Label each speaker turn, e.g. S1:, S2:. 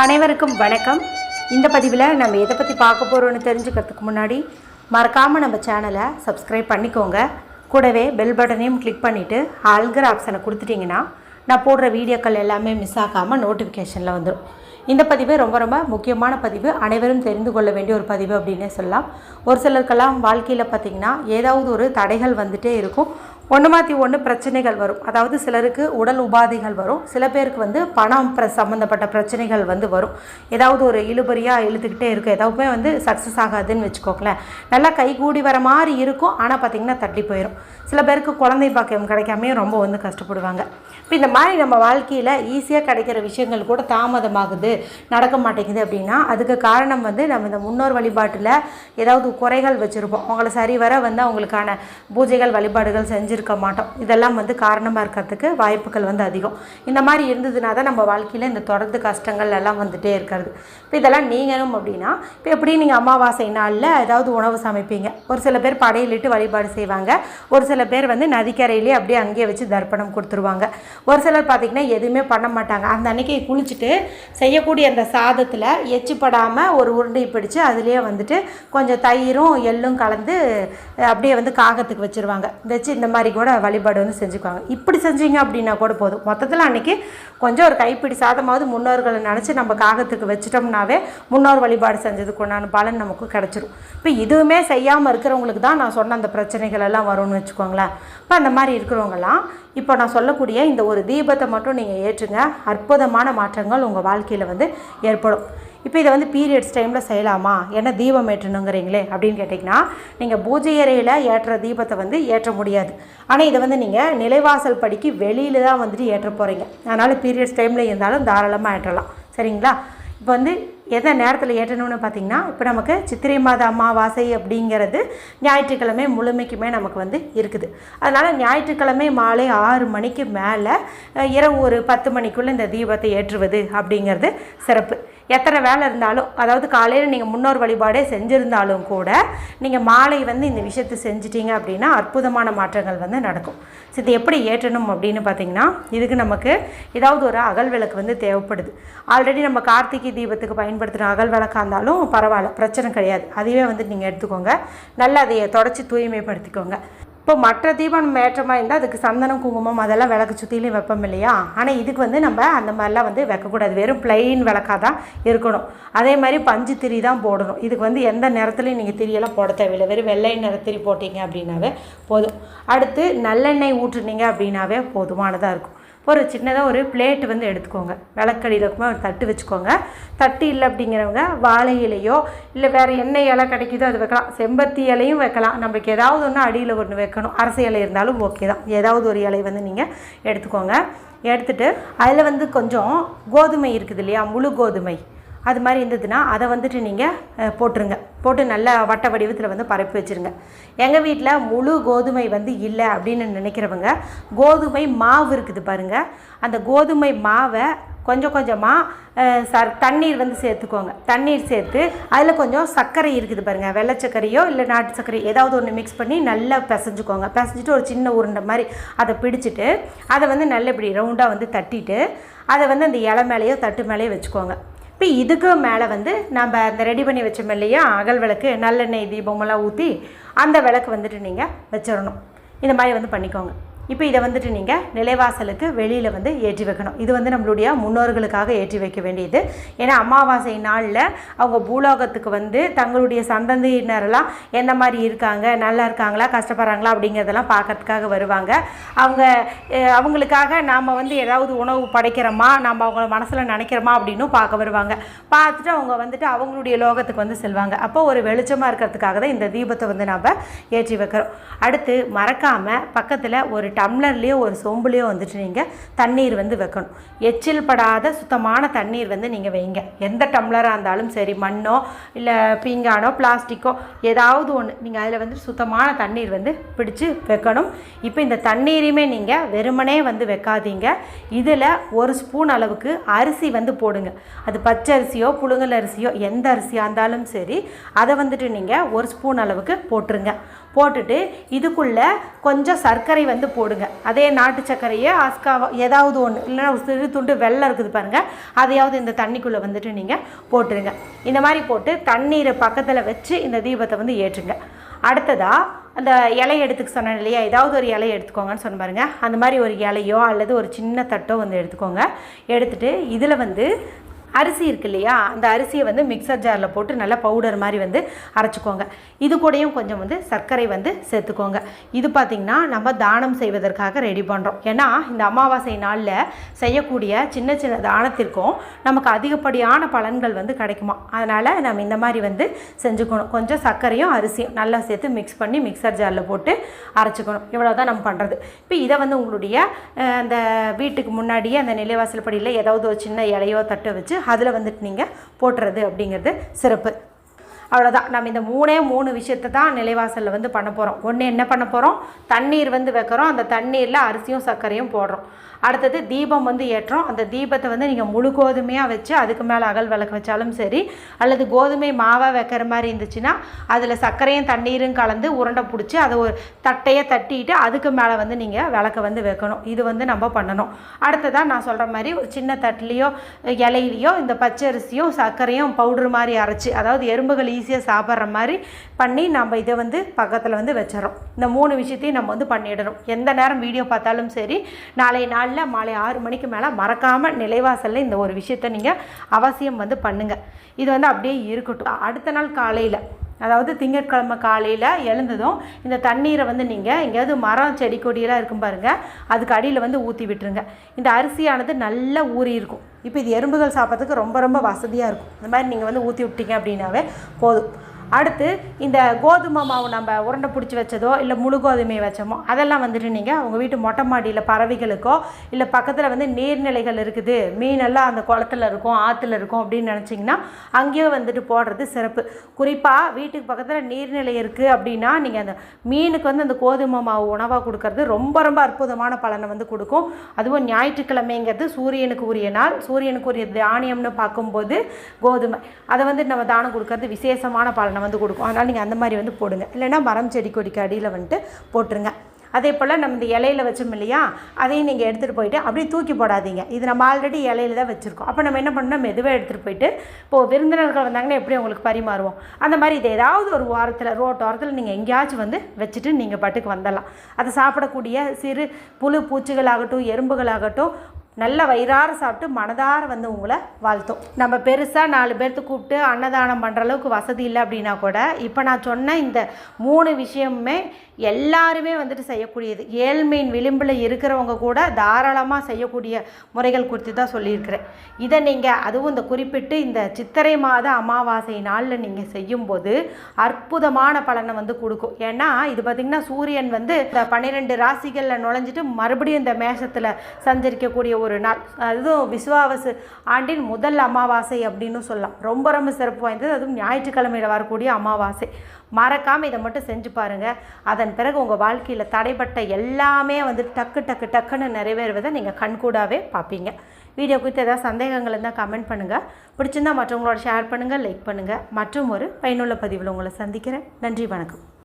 S1: அனைவருக்கும் வணக்கம். இந்த பதிவில் நம்ம எதை பற்றி பார்க்க போகிறோன்னு தெரிஞ்சுக்கிறதுக்கு முன்னாடி மறக்காமல் நம்ம சேனலை சப்ஸ்கிரைப் பண்ணிக்கோங்க. கூடவே பெல் பட்டனையும் கிளிக் பண்ணிவிட்டு ஆல்கிற ஆப்ஷனை கொடுத்துட்டிங்கன்னா நான் போடுற வீடியோக்கள் எல்லாமே மிஸ் ஆகாமல் நோட்டிஃபிகேஷனில் வந்துடும். இந்த பதிவு ரொம்ப ரொம்ப முக்கியமான பதிவு, அனைவரும் தெரிந்து கொள்ள வேண்டிய ஒரு பதிவு அப்படின்னே சொல்லலாம். ஒரு சிலருக்கெல்லாம் வாழ்க்கையில் பார்த்திங்கன்னா ஏதாவது ஒரு தடைகள் வந்துகிட்டே இருக்கும். ஒன்று மாற்றி ஒன்று பிரச்சனைகள் வரும். அதாவது சிலருக்கு உடல் உபாதைகள் வரும், சில பேருக்கு பணம் சம்மந்தப்பட்ட பிரச்சனைகள் வரும். ஏதாவது ஒரு இழுபறியாக இழுத்துக்கிட்டே இருக்கும், எதுவுமே சக்ஸஸ் ஆகாதுன்னு வச்சுக்கோங்களேன். நல்லா கைகூடி வர மாதிரி இருக்கும், ஆனால் பார்த்திங்கன்னா தட்டி போயிடும். சில பேருக்கு குழந்தை பாக்கியம் கிடைக்காமே ரொம்ப கஷ்டப்படுவாங்க. இப்போ இந்த மாதிரி நம்ம வாழ்க்கையில் ஈஸியாக கிடைக்கிற விஷயங்கள் கூட தாமதமாகுது, நடக்க மாட்டேங்குது அப்படின்னா அதுக்கு காரணம் நம்ம இந்த முன்னோர் வழிபாட்டில் ஏதாவது குறைகள் வச்சுருப்போம். அவங்கள சரிவர அவங்களுக்கான பூஜைகள் வழிபாடுகள் செஞ்சுருக்க மாட்டோம். இதெல்லாம் காரணமாக இருக்கிறதுக்கு வாய்ப்புகள் அதிகம். இந்த மாதிரி இருந்ததுனா தான் நம்ம வாழ்க்கையில் இந்த தொடர்ந்து கஷ்டங்கள் எல்லாம் வந்துகிட்டே இருக்கிறது. இப்போ இதெல்லாம் நீங்களும் அப்படின்னா இப்போ எப்படி நீங்கள் அமாவாசை நாளில் ஏதாவது உணவு சமைப்பீங்க. ஒரு சில பேர் படையிலிட்டு வழிபாடு செய்வாங்க, ஒரு சில பேர் நதிக்கரையிலே அப்படியே அங்கேயே வச்சு தர்ப்பணம் கொடுத்துருவாங்க. ஒரு சிலர் பார்த்திங்கன்னா எதுவுமே பண்ண மாட்டாங்க. அந்த அன்னைக்கு குளிச்சுட்டு செய்யக்கூடிய அந்த சாதத்தில் எச்சுப்படாமல் ஒரு உருண்டை பிடிச்சு அதுலேயே கொஞ்சம் தயிரும் எள்ளும் கலந்து அப்படியே காகத்துக்கு வச்சுருவாங்க. வச்சு இந்த மாதிரி கூட வழிபாடு செஞ்சுக்குவாங்க. இப்படி செஞ்சீங்க அப்படின்னா கூட போதும். மொத்தத்தில் அன்றைக்கி கொஞ்சம் ஒரு கைப்பிடி சாதமாவது முன்னோர்களை நினச்சி நம்ம காகத்துக்கு வச்சிட்டோம்னாவே முன்னோர் வழிபாடு செஞ்சதுக்கு உண்டான பலன் நமக்கு கிடச்சிரும். இப்போ இதுவுமே செய்யாமல் இருக்கிறவங்களுக்கு தான் நான் சொன்ன அந்த பிரச்சனைகள் எல்லாம் வரும்னு வச்சுக்கோங்களேன். இப்போ அந்த மாதிரி இருக்கிறவங்களாம் இப்போ நான் சொல்லக்கூடிய இந்த ஒரு தீபத்தை மட்டும் நீங்கள் ஏற்றுங்க, அற்புதமான மாற்றங்கள் உங்கள் வாழ்க்கையில் ஏற்படும். இப்போ இதை பீரியட்ஸ் டைமில் செய்யலாமா, என்ன தீபம் ஏற்றணுங்கிறீங்களே அப்படின்னு கேட்டிங்கன்னா, நீங்கள் பூஜை அறையில் ஏற்ற தீபத்தை ஏற்ற முடியாது. ஆனால் இதை நீங்கள் நிலைவாசல் படிக்கு வெளியில் தான் ஏற்ற போகிறீங்க. அதனால் பீரியட்ஸ் டைமில் இருந்தாலும் தாராளமாக ஏற்றலாம். சரிங்களா? இப்போ எந்த நேரத்தில் ஏற்றணும்னு பார்த்திங்கன்னா, இப்போ நமக்கு சித்திரை மாத அமாவாசை அப்படிங்கிறது ஞாயிற்றுக்கிழமை முழுமைக்குமே நமக்கு இருக்குது. அதனால் ஞாயிற்றுக்கிழமை மாலை 6 மணிக்கு மேலே இரவு ஒரு 10 மணிக்குள்ளே இந்த தீபத்தை ஏற்றுவது அப்படிங்கிறது சிறப்பு. எத்தனை வேலை இருந்தாலும், அதாவது காலையில் நீங்கள் முன்னோர் வழிபாடே செஞ்சுருந்தாலும் கூட நீங்கள் மாலை இந்த விஷயத்தை செஞ்சிட்டிங்க அப்படின்னா அற்புதமான மாற்றங்கள் நடக்கும். இது எப்படி ஏற்றணும் அப்படின்னு பார்த்திங்கன்னா, இதுக்கு நமக்கு ஏதாவது ஒரு அகல் விளக்கு தேவைப்படுது. ஆல்ரெடி நம்ம கார்த்திகை தீபத்துக்கு பயன்படுத்துகிற அகல் விளக்காக இருந்தாலும் பரவாயில்ல, பிரச்சனை கிடையாது. அதுவே நீங்கள் எடுத்துக்கோங்க, நல்லா அதை தொடச்சி தூய்மைப்படுத்திக்கோங்க. இப்போ மற்ற தீபம் நம்ம ஏற்றமாக இருந்தால் அதுக்கு சந்தனம் குங்குமம் அதெல்லாம் விளக்கு சுற்றிலையும் வைப்போம் இல்லையா? ஆனால் இதுக்கு நம்ம அந்த மாதிரிலாம் வைக்கக்கூடாது. வெறும் பிளெயின் விளக்காக தான் இருக்கணும். அதே மாதிரி பஞ்சு திரி தான் போடணும். இதுக்கு எந்த நிறத்துலையும் நீங்கள் திரியெல்லாம் போட தேவையில்லை. வெறும் வெள்ளை நிறத்திரி போட்டிங்க அப்படின்னாவே போதும். அடுத்து நல்லெண்ணெய் ஊற்றுனீங்க அப்படின்னாவே போதுமானதாக இருக்கும். ஒரு சின்னதாக ஒரு பிளேட்டு எடுத்துக்கோங்க. விளக்கடியில் இருக்குமா ஒரு தட்டு வச்சுக்கோங்க. தட்டு இல்லை அப்படிங்கிறவங்க வாழை இலையோ இல்லை வேறு என்ன இலை கிடைக்குதோ அது வைக்கலாம். செம்பருத்தி இலையும் வைக்கலாம். நம்மளுக்கு ஏதாவது ஒன்று அடியில் ஒன்று வைக்கணும். அரசு இலை இருந்தாலும் ஓகே தான். ஏதாவது ஒரு இலை நீங்கள் எடுத்துக்கோங்க. எடுத்துகிட்டு அதில் கொஞ்சம் கோதுமை இருக்குது இல்லையா, முழு கோதுமை, அது மாதிரி இருந்ததுன்னா அதை நீங்கள் போட்டுருங்க. போட்டு நல்லா வட்ட வடிவத்தில் பரப்பி வச்சுருங்க. எங்கள் வீட்டில் முழு கோதுமை இல்லை அப்படின்னு நினைக்கிறவங்க கோதுமை மாவு இருக்குது பாருங்கள், அந்த கோதுமை மாவை கொஞ்சம் கொஞ்சமாக தண்ணீர் சேர்த்துக்கோங்க. தண்ணீர் சேர்த்து அதில் கொஞ்சம் சர்க்கரை இருக்குது பாருங்கள், வெள்ளை சர்க்கரையோ இல்லை நாட்டு சர்க்கரையோ ஏதாவது ஒன்று மிக்ஸ் பண்ணி நல்லா பிசைஞ்சுக்கோங்க. பிசைஞ்சிட்டு ஒரு சின்ன உருண்டை மாதிரி அதை பிடிச்சிட்டு அதை நல்ல இப்படி ரவுண்டாக தட்டிட்டு அதை அந்த இலை மேலேயோ தட்டு மேலேயோ வச்சுக்கோங்க. இப்போ இதுக்கு மேலே நம்ம அந்த ரெடி பண்ணி வச்சோம் இல்லையா அகல் விளக்கு, நல்லெண்ணெய் தீபமெல்லாம் ஊற்றி அந்த விளக்கு நீங்கள் வச்சிடணும். இந்த மாதிரி பண்ணிக்கோங்க. இப்போ இதை நீங்கள் நிலைவாசலுக்கு வெளியில் ஏற்றி வைக்கணும். இது நம்மளுடைய முன்னோர்களுக்காக ஏற்றி வைக்க வேண்டியது. ஏன்னா அமாவாசை நாளில் அவங்க பூலோகத்துக்கு தங்களுடைய சந்ததியினரெல்லாம் எந்த மாதிரி இருக்காங்க, நல்லா இருக்காங்களா, கஷ்டப்படுறாங்களா அப்படிங்கிறதெல்லாம் பார்க்கறதுக்காக வருவாங்க. அவங்களுக்காக நாம் ஏதாவது உணவு படைக்கிறோமா, நாம் அவங்க மனசில் நினைக்கிறோமா அப்படின்னும் பார்க்க வருவாங்க. பார்த்துட்டு அவங்க அவங்களுடைய லோகத்துக்கு செல்வாங்க. அப்போ ஒரு வெளிச்சமாக இருக்கிறதுக்காக தான் இந்த தீபத்தை நாம் ஏற்றி வைக்கிறோம். அடுத்து மறக்காமல் பக்கத்தில் ஒரு டம்ளர்லேயோ ஒரு சொம்புலேயோ நீங்கள் தண்ணீர் வைக்கணும். எச்சில் படாத சுத்தமான தண்ணீர் நீங்கள் வைங்க. எந்த டம்ளராக இருந்தாலும் சரி, மண்ணோ இல்லை பீங்கானோ பிளாஸ்டிக்கோ ஏதாவது ஒன்று நீங்கள் அதில் சுத்தமான தண்ணீர் பிடிச்சி வைக்கணும். இப்போ இந்த தண்ணீரையுமே நீங்கள் வெறுமனே வைக்காதீங்க. இதில் ஒரு ஸ்பூன் அளவுக்கு அரிசி போடுங்க. அது பச்சை அரிசியோ புழுங்கல் அரிசியோ எந்த அரிசியாக இருந்தாலும் சரி, அதை நீங்கள் ஒரு ஸ்பூன் அளவுக்கு போட்டுருங்க. போட்டுட்டு இதுக்குள்ளே கொஞ்சம் சர்க்கரை வந்து போடுங்க. அதே நாட்டு சர்க்கரையை ஆஸ்காவா ஏதாவது ஒன்று, இல்லைன்னா ஒரு சிறு துண்டு வெல்லம் இருக்குது பாருங்கள், அதையாவது இந்த தண்ணிக்குள்ளே வந்துட்டு நீங்கள் போட்டுருங்க. இந்த மாதிரி போட்டு தண்ணீரை பக்கத்தில் வச்சு இந்த தீபத்தை வந்து ஏற்றுங்க. அடுத்ததாக அந்த இலை எடுத்துக்க சொன்னேன் இல்லையா, ஏதாவது ஒரு இலையை எடுத்துக்கோங்கன்னு சொன்ன பாருங்க. அந்த மாதிரி ஒரு இலையோ அல்லது ஒரு சின்ன தட்டோ வந்து எடுத்துக்கோங்க. எடுத்துகிட்டு இதில் வந்து அரிசி இருக்கு இல்லையா, அந்த அரிசியை வந்து மிக்சர் ஜாரில் போட்டு நல்லா பவுடர் மாதிரி வந்து அரைச்சிக்கோங்க. இது கூடயும் கொஞ்சம் வந்து சர்க்கரை வந்து சேர்த்துக்கோங்க. இது பார்த்திங்கன்னா நம்ம தானம் செய்வதற்காக ரெடி பண்ணுறோம். ஏன்னா இந்த அமாவாசை நாளில் செய்யக்கூடிய சின்ன சின்ன தானத்திற்கும் நமக்கு அதிகப்படியான பலன்கள் வந்து கிடைக்குமா. அதனால் நம்ம இந்த மாதிரி வந்து செஞ்சுக்கணும். கொஞ்சம் சர்க்கரையும் அரிசியும் நல்லா சேர்த்து மிக்ஸ் பண்ணி மிக்சர் ஜாரில் போட்டு அரைச்சிக்கணும். இவ்வளோ தான் நம்ம பண்ணுறது. இப்போ இதை வந்து உங்களுடைய அந்த வீட்டுக்கு முன்னாடியே அந்த நிலைவாசல் படியில் ஏதாவது ஒரு சின்ன இலையோ தட்டை வச்சு அதில் வந்துட்டு நீங்கள் போட்டுறது அப்படிங்கிறது சிறப்பு. அவ்வளோதான். நம்ம இந்த மூணு விஷயத்தை தான் நிலைவாசலில் வந்து பண்ண போகிறோம். ஒன்று என்ன பண்ண போகிறோம், தண்ணீர் வந்து வைக்கிறோம், அந்த தண்ணீரில் அரிசியும் சர்க்கரையும் போடுறோம். அடுத்தது தீபம் வந்து ஏற்றோம். அந்த தீபத்தை வந்து நீங்கள் முழு கோதுமையாக வச்சு அதுக்கு மேலே அகல் விளக்கு வச்சாலும் சரி, அல்லது கோதுமை மாவாக வைக்கிற மாதிரி இருந்துச்சுன்னா அதில் சர்க்கரையும் தண்ணீரும் கலந்து உருண்டை பிடிச்சி அதை ஒரு தட்டையை தட்டிட்டு அதுக்கு மேலே வந்து நீங்கள் விளக்கை வந்து வைக்கணும். இது வந்து நம்ம பண்ணணும். அடுத்ததாக நான் சொல்கிற மாதிரி ஒரு சின்ன தட்டிலையோ இலையிலையோ இந்த பச்சரிசியும் சர்க்கரையும் பவுட்ரு மாதிரி அரைச்சி, அதாவது எறும்புகள் ஈஸியாக சாப்பிட்ற மாதிரி பண்ணி நம்ம இதை வந்து பக்கத்தில் வந்து வச்சிடறோம். இந்த 3 விஷயத்தையும் நம்ம வந்து பண்ணிடணும். எந்த நேரம் வீடியோ பார்த்தாலும் சரி, நாளை நாளில் மாலை 6 மணிக்கு மேலே மறக்காமல் நிலைவாசலில் இந்த ஒரு விஷயத்தை நீங்கள் அவசியம் வந்து பண்ணுங்கள். இது வந்து அப்படியே இருக்கட்டும். அடுத்த நாள் காலையில், அதாவது திங்கட்கிழமை காலையில் எழுந்ததும் இந்த தண்ணீரை வந்து நீங்கள் எங்கேயாவது மரம் செடி கொடியெல்லாம் இருக்கும் பாருங்கள், அதுக்கு அடியில் வந்து ஊற்றி விட்டுருங்க. இந்த அரிசியானது நல்லா ஊறி இருக்கும். இப்போ இது எறும்புகள் சாப்பிட்றதுக்கு ரொம்ப ரொம்ப வசதியாக இருக்கும். இந்த மாதிரி நீங்கள் வந்து ஊற்றி விட்டீங்க அப்படின்னாவே போதும். அடுத்து இந்த கோதுமை மாவு நம்ம உருண்டை பிடிச்சி வச்சதோ இல்லை முழு கோதுமையை வச்சோமோ அதெல்லாம் வந்துட்டு நீங்கள் உங்கள் வீட்டு மொட்டை மாடியில் பறவைகளுக்கோ இல்லை பக்கத்தில் வந்து நீர்நிலைகள் இருக்குது, மீனெல்லாம் அந்த குளத்தில் இருக்கும் ஆற்றுல இருக்கும் அப்படின்னு நினச்சிங்கன்னா அங்கேயோ வந்துட்டு போடுறது சிறப்பு. குறிப்பாக வீட்டுக்கு பக்கத்தில் நீர்நிலை இருக்குது அப்படின்னா நீங்கள் அந்த மீனுக்கு வந்து அந்த கோதுமை மாவு உணவாக கொடுக்கறது ரொம்ப ரொம்ப அற்புதமான பலனை வந்து கொடுக்கும். அதுவும் ஞாயிற்றுக்கிழமைங்கிறது சூரியனுக்கு உரிய நாள். சூரியனுக்கு உரிய தானியம்னு பார்க்கும்போது கோதுமை, அதை வந்து நம்ம தானம் கொடுக்கறது விசேஷமான பலனை வந்து கொடுக்கும். அதனால் நீங்கள் அந்த மாதிரி வந்து போடுங்க. இல்லைன்னா மரம் செடி கொடிக்கு அடியில் வந்துட்டு போட்டுருங்க. அதே போல் நம்ம இந்த இலையில் வச்சோம் இல்லையா, அதையும் நீங்கள் எடுத்துகிட்டு போயிட்டு அப்படியே தூக்கி போடாதீங்க. இது நம்ம ஆல்ரெடி இலையில தான் வச்சுருக்கோம். அப்போ நம்ம என்ன பண்ணணும், மெதுவாக எடுத்துகிட்டு போயிட்டு இப்போது விருந்தினர்கள் வந்தாங்கன்னா எப்படி உங்களுக்கு பரிமாறுவோம், அந்த மாதிரி இது ஏதாவது ஒரு வாரத்தில் ரோட்டோரத்தில் நீங்கள் எங்கேயாச்சும் வந்து வச்சுட்டு நீங்கள் பாட்டுக்கு வந்துடலாம். அதை சாப்பிடக்கூடிய சிறு புழு பூச்சிகளாகட்டும் எறும்புகளாகட்டும் நல்ல வயிறார சாப்பிட்டு மனதார வந்து உங்களை வாழ்த்தும். நம்ம பெருசாக 4 பேர்த்து கூப்பிட்டு அன்னதானம் பண்ணுற அளவுக்கு வசதி இல்லை அப்படின்னா கூட இப்போ நான் சொன்ன இந்த 3 விஷயமுமே எல்லாருமே வந்துட்டு செய்யக்கூடியது. ஏழ்மையின் விளிம்பில் இருக்கிறவங்க கூட தாராளமாக செய்யக்கூடிய முறைகள் குறித்து தான் சொல்லியிருக்கிறேன். இதை நீங்கள் அதுவும் இந்த குறிப்பிட்டு இந்த சித்திரை மாத அமாவாசை நாளில் நீங்கள் செய்யும்போது அற்புதமான பலனை வந்து கொடுக்கும். ஏன்னா இது பார்த்திங்கன்னா சூரியன் வந்து இந்த 12 ராசிகளில் நுழைஞ்சிட்டு மறுபடியும் இந்த மேஷத்தில் சஞ்சரிக்கக்கூடிய ஒரு நாள். அதுவும் விசுவாவசு ஆண்டின் முதல் அமாவாசை அப்படின்னு சொல்லலாம். ரொம்ப ரொம்ப சிறப்பு வாய்ந்தது. அதுவும் ஞாயிற்றுக்கிழமையில் வரக்கூடிய அமாவாசை. மறக்காமல் இதை மட்டும் செஞ்சு பாருங்கள். அதன் பிறகு உங்கள் வாழ்க்கையில் தடைப்பட்ட எல்லாமே வந்து டக்குன்னு நிறைவேறுவதை நீங்கள் கண்கூடாவே பார்ப்பீங்க. வீடியோ குறித்து ஏதாவது சந்தேகங்கள் இருந்தால் கமெண்ட் பண்ணுங்கள். பிடிச்சிருந்தால் மற்றவங்களோட ஷேர் பண்ணுங்கள், லைக் பண்ணுங்கள். மற்றும் ஒரு பயனுள்ள பதிவில் உங்களை சந்திக்கிறேன். நன்றி, வணக்கம்.